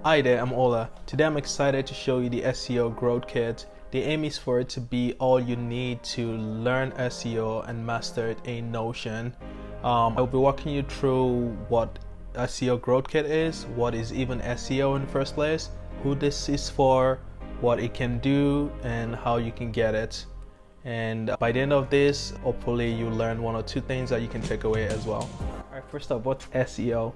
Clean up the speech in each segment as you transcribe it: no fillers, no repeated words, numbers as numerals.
Hi there, I'm Ola. Today I'm excited to show you the SEO Growth Kit. The aim is for it to be all you need to learn SEO and master it in Notion. I'll be walking you through what SEO Growth Kit is, what is even SEO in the first place, who this is for, what it can do, and how you can get it. And by the end of this, hopefully you learn one or two things that you can take away as well. Alright, first up, what's SEO?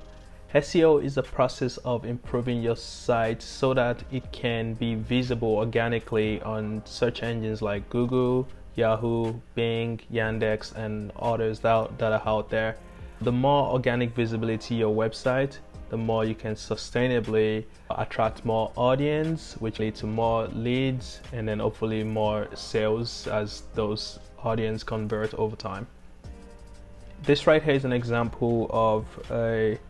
SEO is the process of improving your site so that it can be visible organically on search engines like Google, Yahoo, Bing, Yandex, and others that are out there. The more organic visibility your website, the more you can sustainably attract more audience, which leads to more leads and then hopefully more sales as those audience convert over time. This right here is an example of a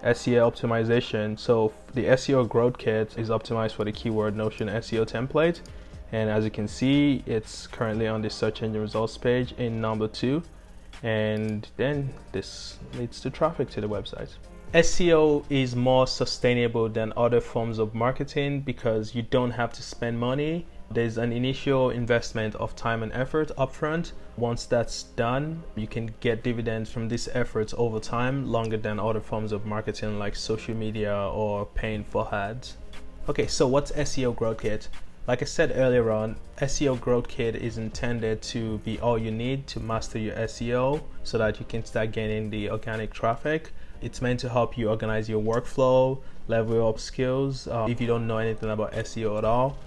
SEO optimization. So the SEO Growth Kit is optimized for the keyword Notion SEO template, and as you can see, it's currently on the search engine results page in number 2, and then this leads to traffic to the website. SEO is more sustainable than other forms of marketing because you don't have to spend money. There's an initial investment of time and effort upfront. Once that's done, you can get dividends from these efforts over time, longer than other forms of marketing like social media or paying for ads. Okay, so what's SEO Growth Kit? Like I said earlier on, SEO Growth Kit is intended to be all you need to master your SEO so that you can start gaining the organic traffic. It's meant to help you organize your workflow, level up skills if you don't know anything about SEO at all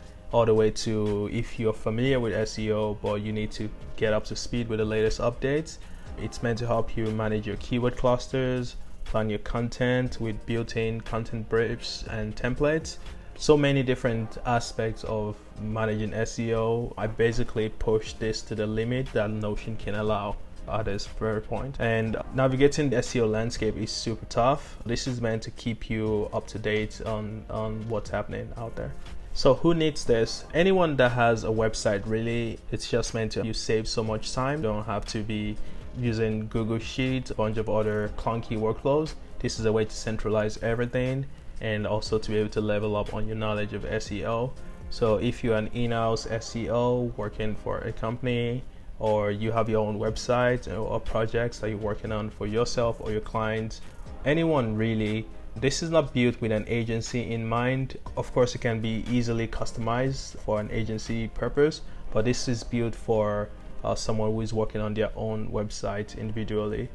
the way to if you're familiar with SEO but you need to get up to speed with the latest updates. It's meant to help you manage your keyword clusters, plan your content with built-in content briefs and templates. So many different aspects of managing SEO. I basically push this to the limit that Notion can allow at this very point. And navigating the SEO landscape is super tough. This is meant to keep you up to date on what's happening out there. So who needs this? Anyone that has a website, really. It's just meant to you save so much time. You don't have to be using Google Sheets, a bunch of other clunky workflows. This is a way to centralize everything and also to be able to level up on your knowledge of SEO. So if you're an in-house SEO working for a company, or you have your own website or projects that you're working on for yourself or your clients, anyone really, this is not built with an agency in mind. Of course, it can be easily customized for an agency purpose, but this is built for someone who is working on their own website individually.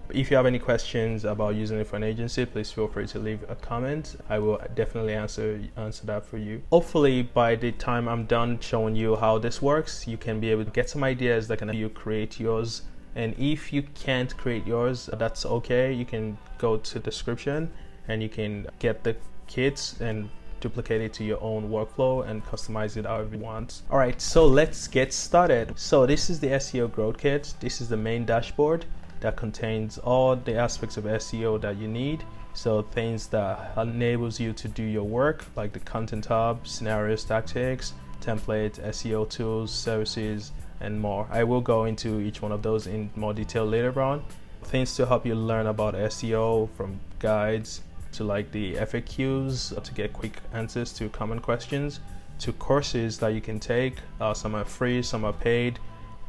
If you have any questions about using it for an agency, please feel free to leave a comment. I will definitely answer that for you. Hopefully by the time I'm done showing you how this works, you can be able to get some ideas that can help you create yours. And if you can't create yours, that's okay. You can go to the description and you can get the kits and duplicate it to your own workflow and customize it however you want. All right, so let's get started. So this is the SEO Growth Kit. This is the main dashboard that contains all the aspects of SEO that you need. So things that enables you to do your work, like the content hub, scenarios, tactics, template, SEO tools, services, and more. I will go into each one of those in more detail later on. Things to help you learn about SEO, from guides to like the FAQs to get quick answers to common questions, to courses that you can take. Some are free, some are paid,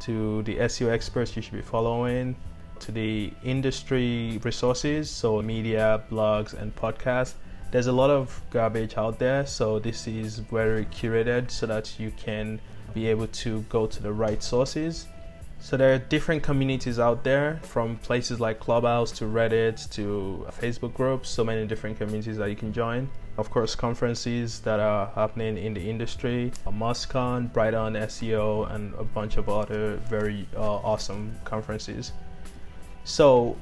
to the SEO experts you should be following, to the industry resources, so media, blogs, and podcasts. There's a lot of garbage out there, so this is very curated so that you can be able to go to the right sources. So there are different communities out there, from places like Clubhouse to Reddit to Facebook groups, so many different communities that you can join. Of course, conferences that are happening in the industry, MustCon, Brighton SEO, and a bunch of other very awesome conferences. So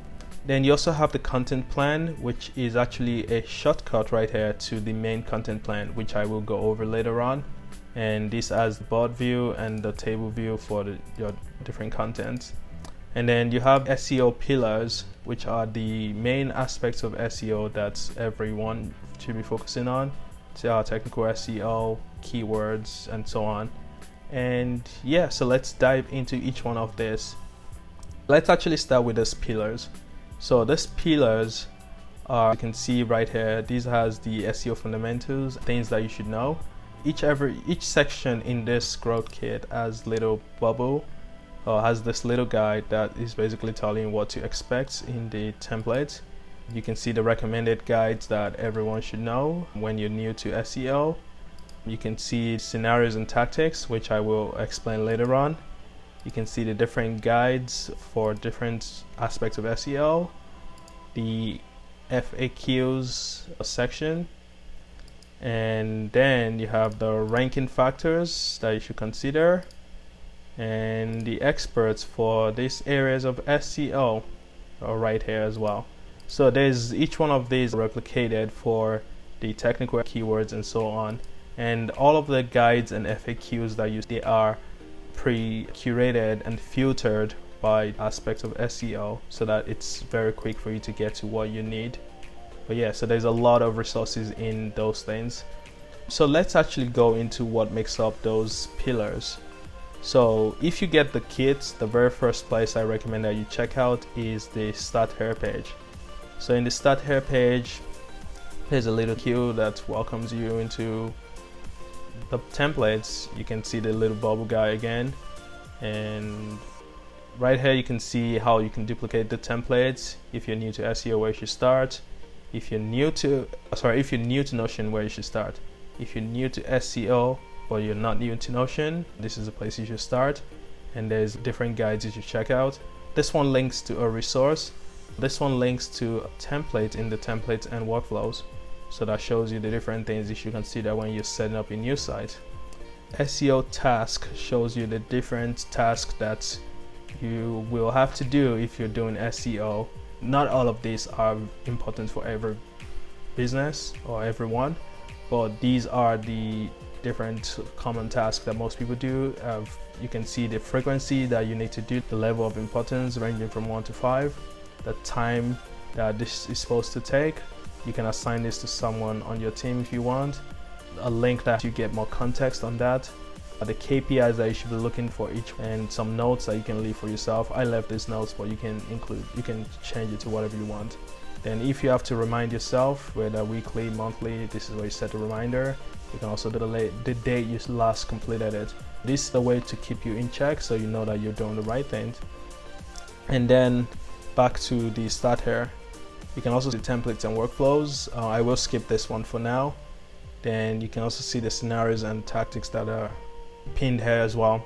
then you also have the content plan, which is actually a shortcut right here to the main content plan, which I will go over later on. And this has the board view and the table view for your different contents. And then you have SEO pillars, which are the main aspects of SEO that everyone should be focusing on. So technical SEO, keywords, and so on. And yeah, so let's dive into each one of this. Let's actually start with these pillars. So these pillars You can see right here, this has the SEO fundamentals, things that you should know. Each section in this growth kit has little bubble, has this little guide that is basically telling you what to expect in the template. You can see the recommended guides that everyone should know when you're new to SEO. You can see scenarios and tactics, which I will explain later on. You can see the different guides for different aspects of SEO, the FAQs section, and then you have the ranking factors that you should consider, and the experts for these areas of SEO are right here as well. So there's each one of these replicated for the technical keywords and so on, and all of the guides and FAQs that you see, they are pre-curated and filtered by aspects of SEO so that it's very quick for you to get to what you need. But yeah, so there's a lot of resources in those things. So let's actually go into what makes up those pillars. So if you get the kit, the very first place I recommend that you check out is the Start Here page. So in the Start Here page, there's a little queue that welcomes you into the templates. You can see the little bubble guy again, and right here you can see how you can duplicate the templates. If you're new to SEO, where you should start. If you're new to Notion, where you should start. If you're new to SEO or you're not new to Notion, this is the place you should start, and there's different guides you should check out. This one links to a resource. This one links to a template in the templates and workflows. So that shows you the different things you should consider when you're setting up a new site. SEO task shows you the different tasks that you will have to do if you're doing SEO. Not all of these are important for every business or everyone, but these are the different common tasks that most people do. You can see the frequency that you need to do, the level of importance ranging from 1 to 5, the time that this is supposed to take. You can assign this to someone on your team if you want. A link that you get more context on that. The KPIs that you should be looking for each, and some notes that you can leave for yourself. I left these notes, but you can change it to whatever you want. Then if you have to remind yourself, whether weekly, monthly, this is where you set a reminder. You can also do the date you last completed it. This is the way to keep you in check, so you know that you're doing the right things. And then back to the Start Here. You can also see templates and workflows. I will skip this one for now. Then you can also see the scenarios and tactics that are pinned here as well.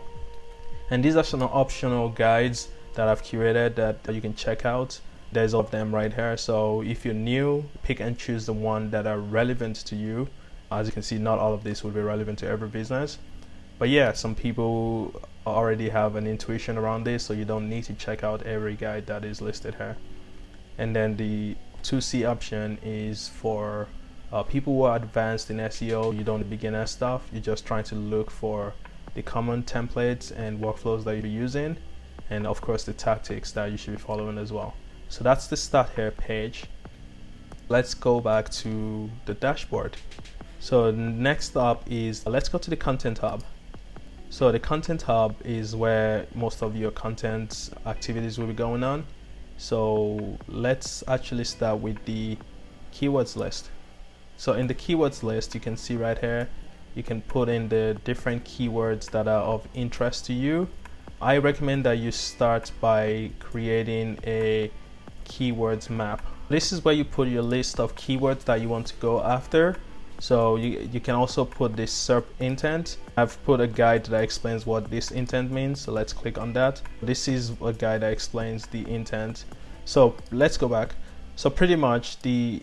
And these are some optional guides that I've curated that you can check out. There's all of them right here. So if you're new, pick and choose the one that are relevant to you. As you can see, not all of this will be relevant to every business. But yeah, some people already have an intuition around this, so you don't need to check out every guide that is listed here. And then the 2C option is for people who are advanced in SEO. You don't beginner stuff. You're just trying to look for the common templates and workflows that you're using, and of course the tactics that you should be following as well. So that's the Start Here page. Let's go back to the dashboard. So next up is, let's go to the Content Hub. So the Content Hub is where most of your content activities will be going on. So let's actually start with the keywords list. So in the keywords list, you can see right here, you can put in the different keywords that are of interest to you. I recommend that you start by creating a keywords map. This is where you put your list of keywords that you want to go after. So you can also put this SERP intent. I've put a guide that explains what this intent means, so let's click on that. This is a guide that explains the intent. So let's go back. So pretty much the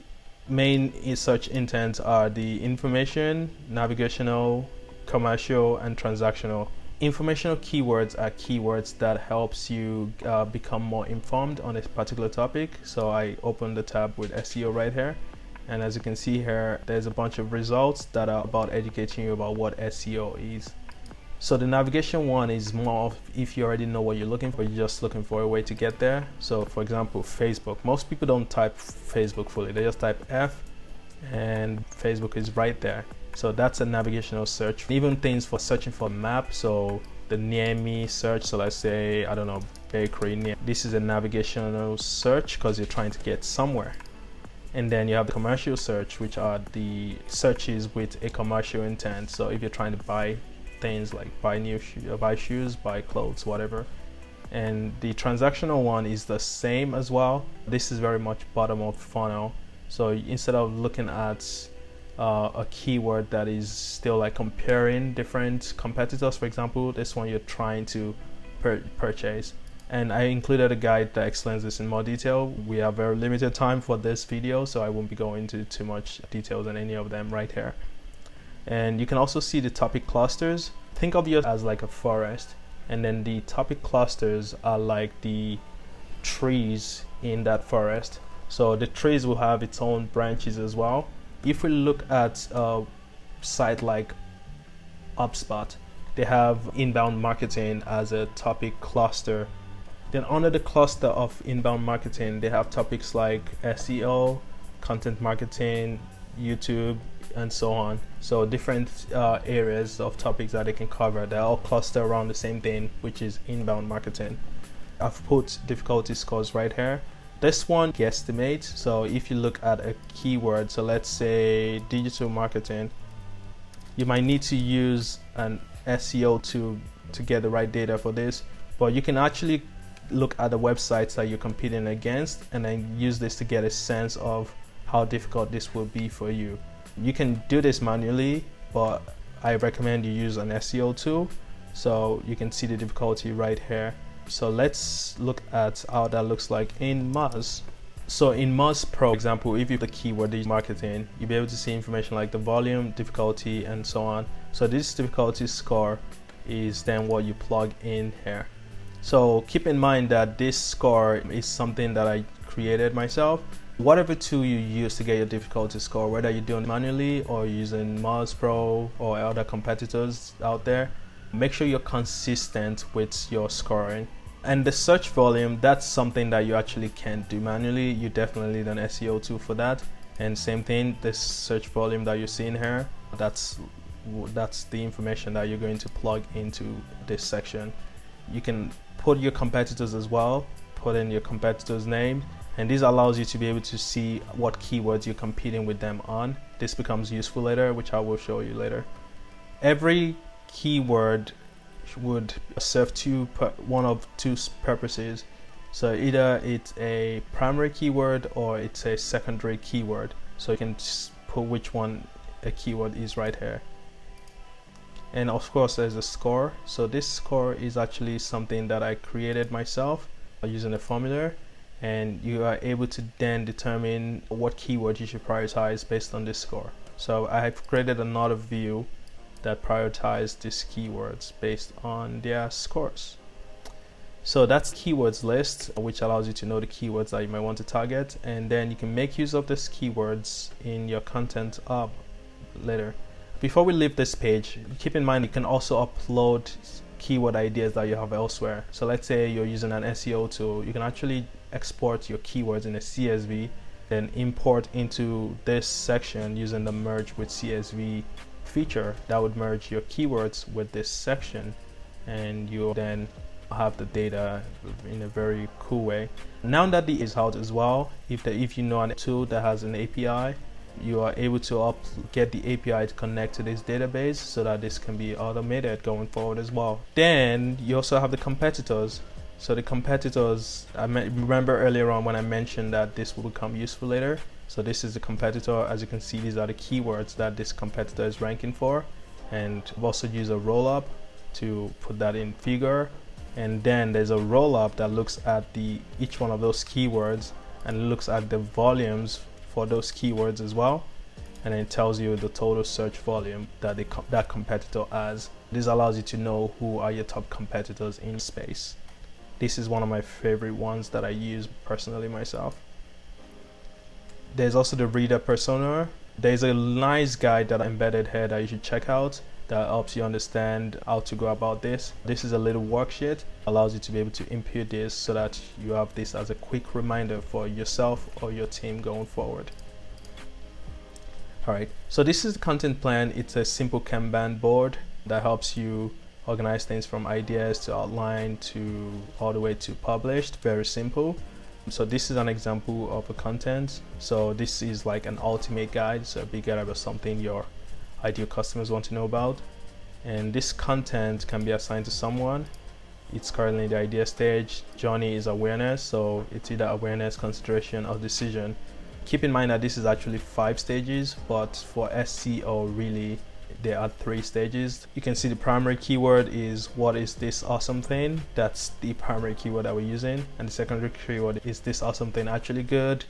main search intents are the information, navigational, commercial, and transactional. Informational keywords are keywords that helps you become more informed on a particular topic. So I opened the tab with SEO right here. And as you can see here, there's a bunch of results that are about educating you about what SEO is. So the navigation one is more of if you already know what you're looking for, you're just looking for a way to get there. So for example, Facebook. Most people don't type Facebook fully. They just type F and Facebook is right there. So that's a navigational search. Even things for searching for map. So the near me search. So let's say, I don't know, bakery near. This is a navigational search because you're trying to get somewhere. And then you have the commercial search, which are the searches with a commercial intent. So if you're trying to buy things like buy shoes, buy clothes, whatever. And the transactional one is the same as well. This is very much bottom of funnel. So instead of looking at a keyword that is still like comparing different competitors, for example, this one you're trying to purchase. And I included a guide that explains this in more detail. We have very limited time for this video, so I won't be going into too much details on any of them right here. And you can also see the topic clusters. Think of yours as like a forest, and then the topic clusters are like the trees in that forest. So the trees will have its own branches as well. If we look at a site like HubSpot, they have inbound marketing as a topic cluster. Then under the cluster of inbound marketing, they have topics like SEO, content marketing, YouTube, and so on. So different areas of topics that they can cover. They all cluster around the same thing, which is inbound marketing. I've put difficulty scores right here. This one guesstimates. So if you look at a keyword, so let's say digital marketing, you might need to use an SEO tool to get the right data for this, but you can actually look at the websites that you're competing against and then use this to get a sense of how difficult this will be for you. You can do this manually, but I recommend you use an SEO tool. So you can see the difficulty right here. So let's look at how that looks like in Moz. So in Moz Pro, for example, if you have the keyword digital marketing, you'll be able to see information like the volume, difficulty, and so on. So this difficulty score is then what you plug in here. So keep in mind that this score is something that I created myself. Whatever tool you use to get your difficulty score, whether you're doing it manually or using Moz Pro or other competitors out there, make sure you're consistent with your scoring. And the search volume, that's something that you actually can't do manually. You definitely need an SEO tool for that. And same thing, this search volume that you're seeing here, that's the information that you're going to plug into this section. You can put your competitors as well, put in your competitors' name, and this allows you to be able to see what keywords you're competing with them on. This becomes useful later, which I will show you later. Every keyword would serve one of two purposes. So either it's a primary keyword or it's a secondary keyword. So you can just put which one a keyword is right here. And of course there's a score. So this score is actually something that I created myself using a formula, and you are able to then determine what keyword you should prioritize based on this score. So I have created another view that prioritize these keywords based on their scores. So that's keywords list, which allows you to know the keywords that you might want to target, and then you can make use of these keywords in your content later. Before we leave this page, keep in mind you can also upload keyword ideas that you have elsewhere. So let's say you're using an SEO tool, you can actually export your keywords in a CSV, then import into this section using the merge with CSV feature that would merge your keywords with this section, and you then have the data in a very cool way. Now that the is out as well, if you know a tool that has an API, you are able to get the API to connect to this database so that this can be automated going forward as well. Then you also have the competitors. So the competitors, remember earlier on when I mentioned that this will become useful later. So this is the competitor. As you can see, these are the keywords that this competitor is ranking for. And I've also used a roll-up to put that in figure. And then there's a roll-up that looks at each one of those keywords and looks at the volumes for those keywords as well, and it tells you the total search volume that that competitor has. This allows you to know who are your top competitors in space. This is one of my favorite ones that I use personally myself. There's also the reader persona. There's a nice guide that I embedded here that you should check out that helps you understand how to go about this. This is a little worksheet, allows you to be able to input this so that you have this as a quick reminder for yourself or your team going forward. Alright, so this is the content plan. It's a simple Kanban board that helps you organize things from ideas to outline to all the way to published. Very simple. So this is an example of a content. So this is like an ultimate guide, so a big guide about something your ideal customers want to know about. And this content can be assigned to someone. It's currently in the idea stage. Journey is awareness, so it's either awareness, consideration, or decision. Keep in mind that this is actually 5 stages, but for SEO really there are 3 stages. You can see the primary keyword is what is this awesome thing. That's the primary keyword that we're using. And the secondary keyword is this awesome thing actually good?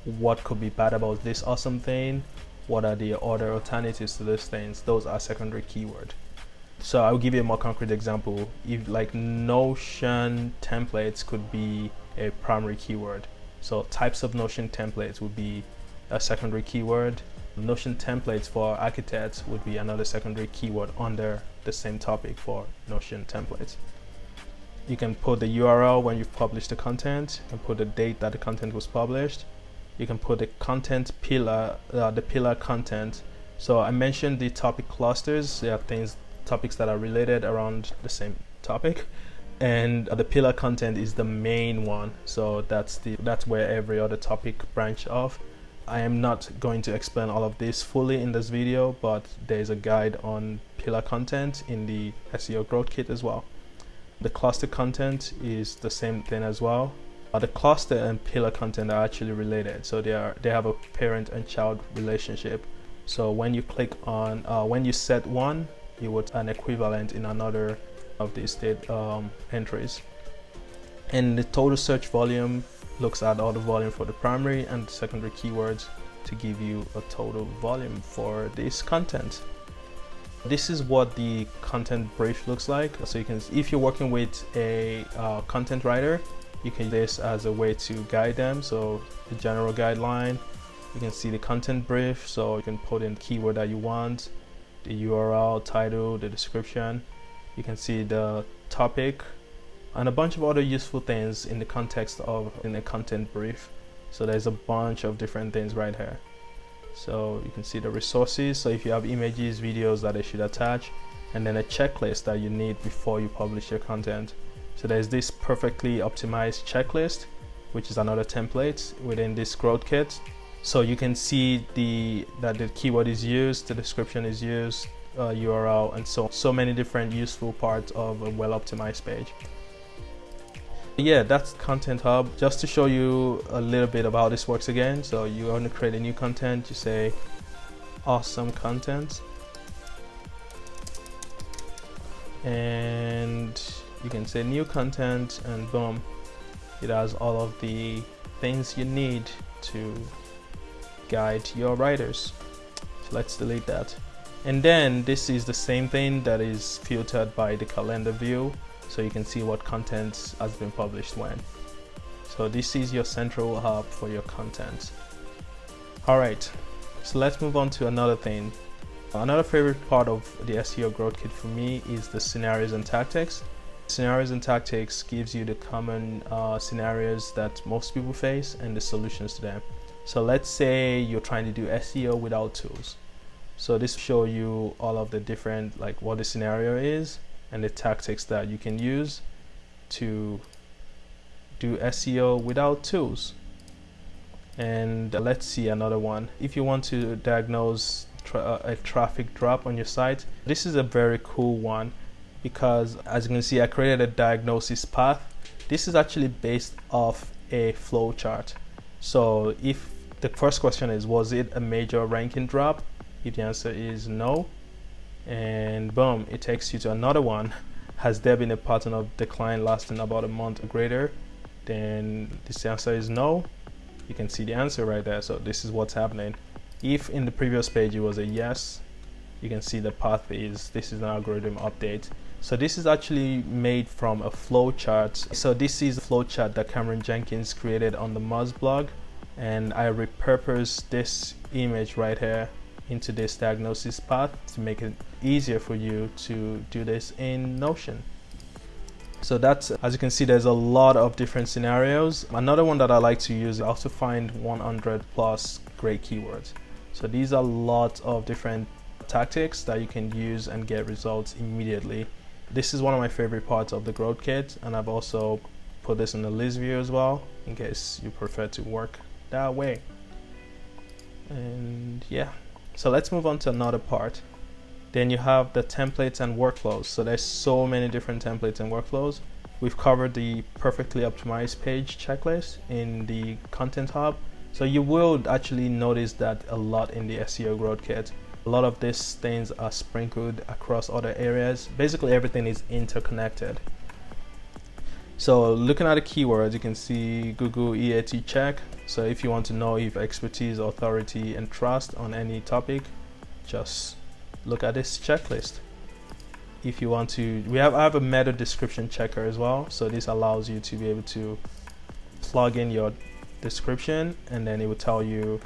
What could be bad about this awesome thing? What are the other alternatives to those things? Those are secondary keyword. So I'll give you a more concrete example. If like Notion templates could be a primary keyword. So types of Notion templates would be a secondary keyword. Notion templates for architects would be another secondary keyword under the same topic for Notion templates. You can put the URL when you've published the content. You can put the date that the content was published. You can put the content pillar, the pillar content. So I mentioned the topic clusters. There are topics that are related around the same topic, and the pillar content is the main one. So that's where every other topic branch off. I am not going to explain all of this fully in this video, but there's a guide on pillar content in the SEO Growth Kit as well. The cluster content is the same thing as well. The cluster and pillar content are actually related, so they have a parent and child relationship. So when you click on when you set one, you would an equivalent in another of these state entries. And the total search volume looks at all the volume for the primary and secondary keywords to give you a total volume for this content. This is what the content brief looks like. So you can, if you're working with a content writer, you can use this as a way to guide them. So the general guideline, you can see the content brief, so you can put in the keyword that you want, the URL, title, the description. You can see the topic and a bunch of other useful things in the context of in a content brief. So there's a bunch of different things right here. So you can see the resources. So if you have images, videos that they should attach, and then a checklist that you need before you publish your content. So there's this perfectly optimized checklist, which is another template within this growth kit. So you can see that the keyword is used, the description is used, URL, and so many different useful parts of a well-optimized page. Yeah, that's Content Hub. Just to show you a little bit of how this works again. So you want to create a new content, you say awesome content, and you can say new content, and boom, it has all of the things you need to guide your writers. So let's delete that. And then this is the same thing that is filtered by the calendar view, so you can see what content has been published when. So this is your central hub for your content. All right, so let's move on to another thing. Another favorite part of the SEO Growth Kit for me is the scenarios and tactics. Scenarios and tactics gives you the common scenarios that most people face and the solutions to them. So let's say you're trying to do SEO without tools. So this will show you all of the different, like what the scenario is and the tactics that you can use to do SEO without tools. And let's see another one. If you want to diagnose a traffic drop on your site, this is a very cool one, because as you can see, I created a diagnosis path. This is actually based off a flow chart. So if the first question is, was it a major ranking drop? If the answer is no, and boom, it takes you to another one. Has there been a pattern of decline lasting about a month or greater? Then this answer is no. You can see the answer right there. So this is what's happening. If in the previous page it was a yes, you can see the path is, this is an algorithm update. So this is actually made from a flow chart. So this is a flow chart that Cameron Jenkins created on the Moz blog, and I repurposed this image right here into this diagnosis path to make it easier for you to do this in Notion. So that's, as you can see, there's a lot of different scenarios. Another one that I like to use is also find 100 plus great keywords. So these are lots of different tactics that you can use and get results immediately. This is one of my favorite parts of the Growth Kit, and I've also put this in the list view as well in case you prefer to work that way. And yeah, so let's move on to another part. Then you have the templates and workflows. So there's so many different templates and workflows. We've covered the perfectly optimized page checklist in the content hub. So you will actually notice that a lot in the SEO Growth Kit. A lot of these things are sprinkled across other areas. Basically everything is interconnected. So looking at the keywords, you can see Google EAT check. So if you want to know if expertise, authority, and trust on any topic, just look at this checklist. If you want to, I have a meta description checker as well. So this allows you to be able to plug in your description, and then it will tell you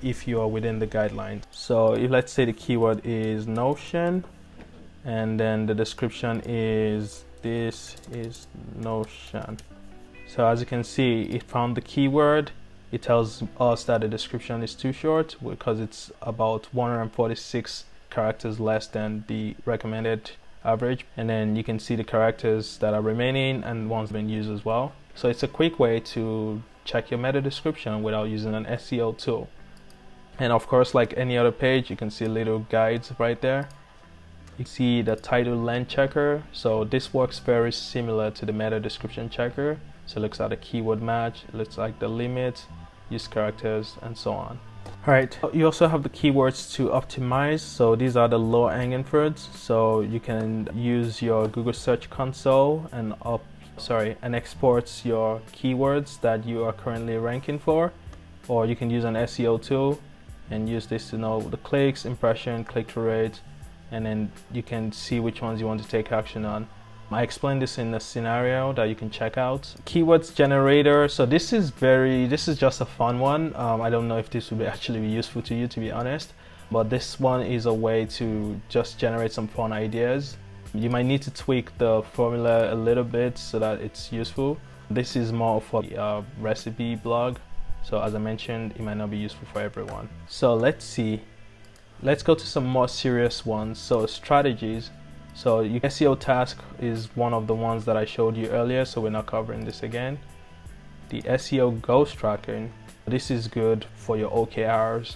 if you are within the guidelines. So if, let's say, the keyword is Notion, and then the description is this is Notion. So as you can see, it found the keyword. It tells us that the description is too short because it's about 146 characters less than the recommended average. And then you can see the characters that are remaining and ones being used as well. So it's a quick way to check your meta description without using an SEO tool. And of course, like any other page, you can see little guides right there. You see the title length checker. So this works very similar to the meta description checker. So it looks at the keyword match, it looks like the limit, use characters, and so on. All right, you also have the keywords to optimize. So these are the low hanging fruits. So you can use your Google Search Console and export your keywords that you are currently ranking for, or you can use an SEO tool and use this to know the clicks, impression, click-through rate, and then you can see which ones you want to take action on. I explained this in a scenario that you can check out. Keywords generator. So this is just a fun one. I don't know if this will actually be useful to you, to be honest, but this one is a way to just generate some fun ideas. You might need to tweak the formula a little bit so that it's useful. This is more for a recipe blog. So as I mentioned, it might not be useful for everyone. So let's see. Let's go to some more serious ones. So strategies. So your SEO task is one of the ones that I showed you earlier, so we're not covering this again. The SEO goals tracking. This is good for your OKRs.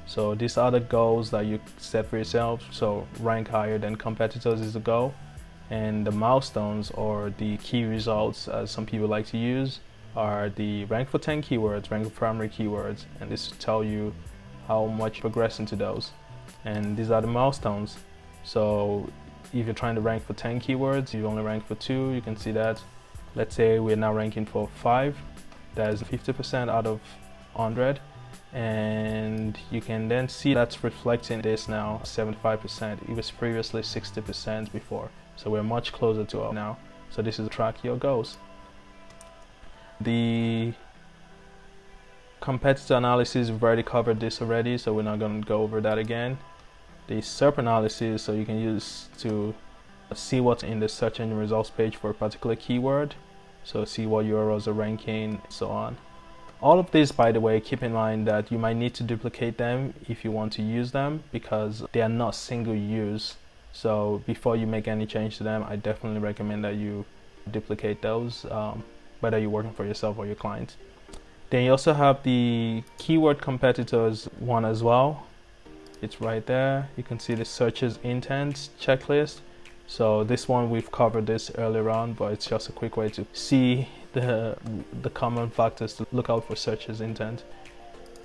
So these are the goals that you set for yourself. So rank higher than competitors is the goal. And the milestones, or the key results as some people like to use, are the rank for 10 keywords, rank for primary keywords. And this will tell you how much progress into those. And these are the milestones. So if you're trying to rank for 10 keywords, you only rank for 2, you can see that. Let's say we're now ranking for 5, that is 50% out of 100. And you can then see that's reflecting this now 75%. It was previously 60% before. So we're much closer to it now. So this is track your goals. The competitor analysis, we've already covered this already, so we're not going to go over that again. The SERP analysis, so you can use to see what's in the search engine results page for a particular keyword. So see what URLs are ranking, and so on. All of these, by the way, keep in mind that you might need to duplicate them if you want to use them, because they are not single use. So before you make any change to them, I definitely recommend that you duplicate those, whether you're working for yourself or your client. Then you also have the keyword competitors one as well. It's right there. You can see the searches intent checklist. So this one, we've covered this earlier on, but it's just a quick way to see the common factors to look out for searches intent.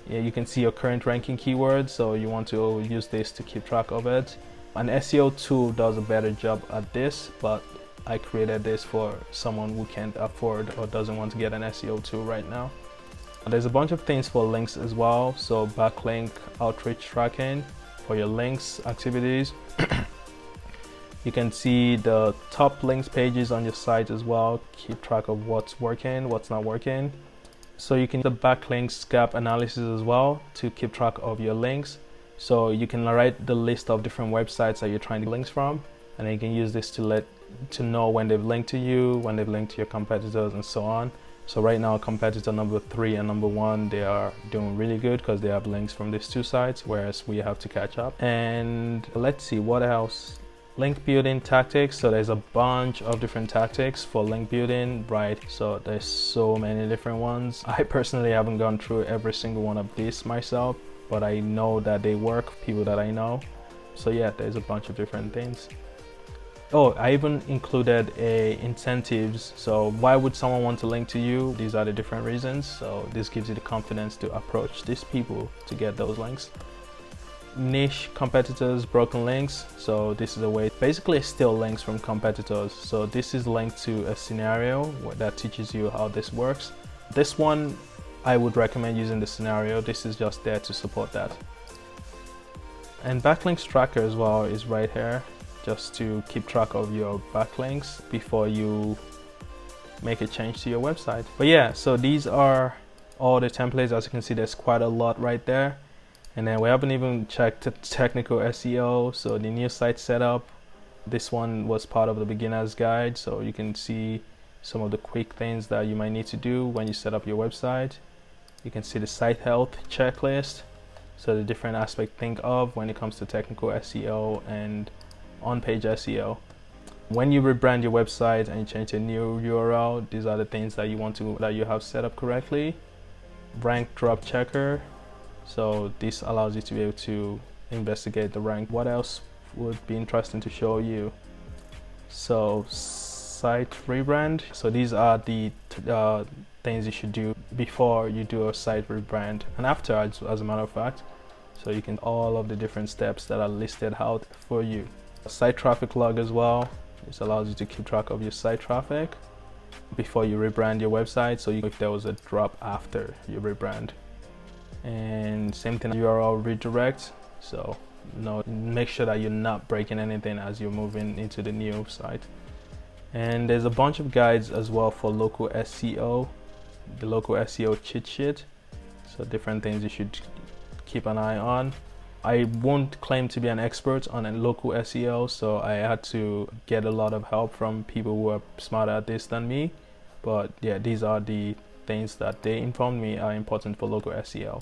Yeah, you can see your current ranking keywords, so you want to use this to keep track of it. An SEO tool does a better job at this, but I created this for someone who can't afford or doesn't want to get an SEO tool right now. There's a bunch of things for links as well. So backlink outreach tracking for your links activities. You can see the top links pages on your site as well. Keep track of what's working, what's not working. So you can do the backlinks gap analysis as well to keep track of your links. So you can write the list of different websites that you're trying to get links from, and then you can use this to know when they've linked to you, when they've linked to your competitors, and so on. So right now, competitor number 3 and number 1, they are doing really good because they have links from these two sites, whereas we have to catch up. And let's see what else. Link building tactics. So there's a bunch of different tactics for link building, right? So there's so many different ones. I personally haven't gone through every single one of these myself, but I know that they work, people that I know. So yeah, there's a bunch of different things. Oh, I even included incentives. So why would someone want to link to you? These are the different reasons. So this gives you the confidence to approach these people to get those links. Niche competitors, broken links. So this is a way basically steal links from competitors. So this is linked to a scenario that teaches you how this works. This one I would recommend using the scenario. This is just there to support that. And backlinks tracker as well is right here, just to keep track of your backlinks before you make a change to your website. But yeah, so these are all the templates. As you can see, there's quite a lot right there. And then we haven't even checked technical SEO. So the new site setup, this one was part of the beginner's guide. So you can see some of the quick things that you might need to do when you set up your website. You can see the site health checklist. So the different aspects think of when it comes to technical SEO and on-page SEO. When you rebrand your website and you change a new URL, these are the things that you have set up correctly. Rank drop checker. So this allows you to be able to investigate the rank. What else would be interesting to show you? So site rebrand. So these are the things you should do before you do a site rebrand and after, as a matter of fact. So you can all of the different steps that are listed out for you. Site traffic log as well. This allows you to keep track of your site traffic before you rebrand your website. So if there was a drop after you rebrand. And same thing, URL redirect. So make sure that you're not breaking anything as you're moving into the new site. And there's a bunch of guides as well for local SEO, the local SEO cheat sheet. So different things you should keep an eye on. I won't claim to be an expert on a local SEO, so I had to get a lot of help from people who are smarter at this than me. But yeah, these are the things that they informed me are important for local SEO.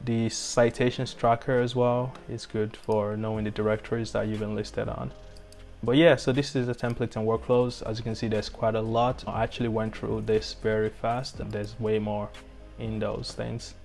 The citations tracker as well is good for knowing the directories that you've been listed on. But yeah, so this is the templates and workflows. As you can see, there's quite a lot. I actually went through this very fast, and there's way more in those things.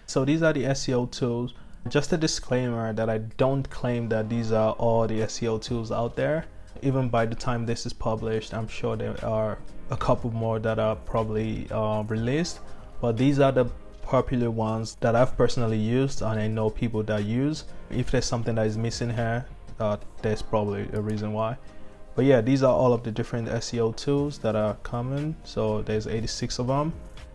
So these are the SEO tools. Just a disclaimer that I don't claim that these are all the SEO tools out there. Even by the time this is published, I'm sure there are a couple more that are probably released. But these are the popular ones that I've personally used and I know people that use. If there's something that is missing here, there's probably a reason why. But yeah, these are all of the different SEO tools that are common. So there's 86 of them,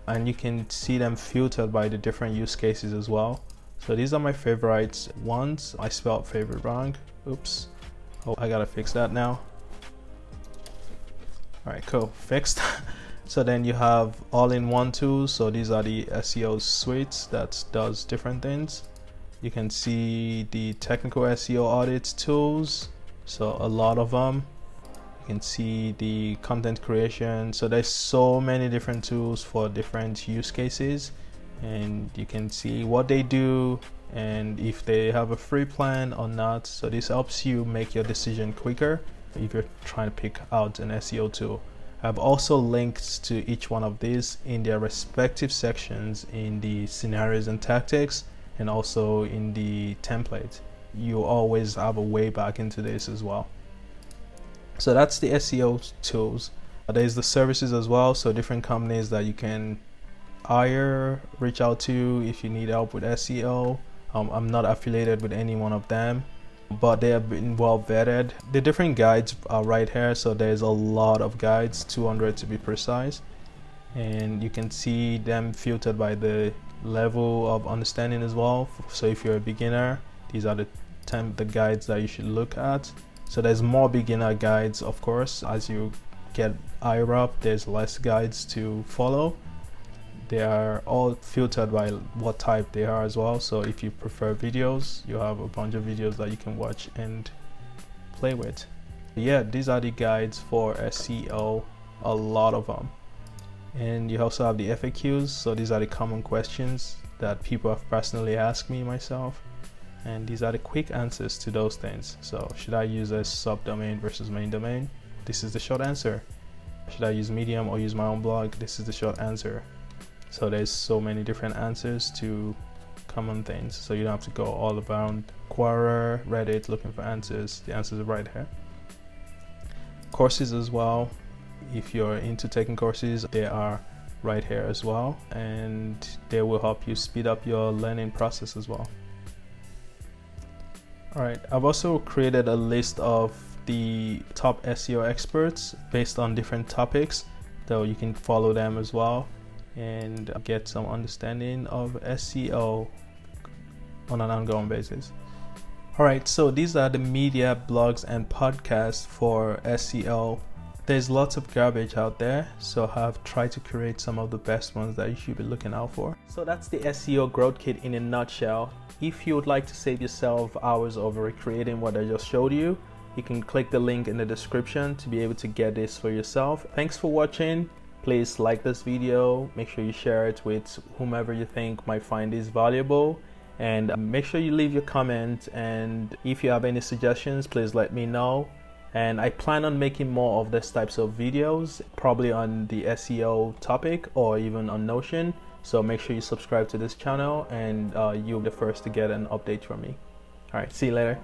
and you can see them filtered by the different use cases as well. So these are my favorite ones. I spelled favorite wrong. Oops. Oh, I gotta fix that now. All right, cool, fixed. So then you have all-in-one tools. So these are the SEO suites that does different things. You can see the technical SEO audits tools. So a lot of them. You can see the content creation. So there's so many different tools for different use cases, and you can see what they do and if they have a free plan or not. So this helps you make your decision quicker if you're trying to pick out an SEO tool. I've also linked to each one of these in their respective sections in the scenarios and tactics, and also in the template. You always have a way back into this as well. So that's the SEO tools. There's the services as well. So different companies that you can hire, reach out to if you need help with SEO. I'm not affiliated with any one of them, but they have been well vetted. The different guides are right here. So there's a lot of guides, 200 to be precise, and you can see them filtered by the level of understanding as well. So if you're a beginner, these are the guides that you should look at. So there's more beginner guides, of course. As you get higher up, there's less guides to follow. They are all filtered by what type they are as well. So if you prefer videos, you have a bunch of videos that you can watch and play with. Yeah, these are the guides for SEO, a lot of them. And you also have the FAQs. So these are the common questions that people have personally asked me myself. And these are the quick answers to those things. So should I use a subdomain versus main domain? This is the short answer. Should I use Medium or use my own blog? This is the short answer. So there's so many different answers to common things. So you don't have to go all around Quora, Reddit looking for answers. The answers are right here. Courses as well. If you're into taking courses, they are right here as well. And they will help you speed up your learning process as well. All right, I've also created a list of the top SEO experts based on different topics, so you can follow them as well and get some understanding of SEO on an ongoing basis. All right, so these are the media, blogs, and podcasts for SEO. There's lots of garbage out there, so I've tried to create some of the best ones that you should be looking out for. So that's the SEO Growth Kit in a nutshell. If you would like to save yourself hours of recreating what I just showed you, you can click the link in the description to be able to get this for yourself. Thanks for watching. Please like this video, make sure you share it with whomever you think might find this valuable, and make sure you leave your comment, and if you have any suggestions, please let me know. And I plan on making more of these types of videos, probably on the SEO topic or even on Notion. So make sure you subscribe to this channel, and you'll be the first to get an update from me. All right, see you later.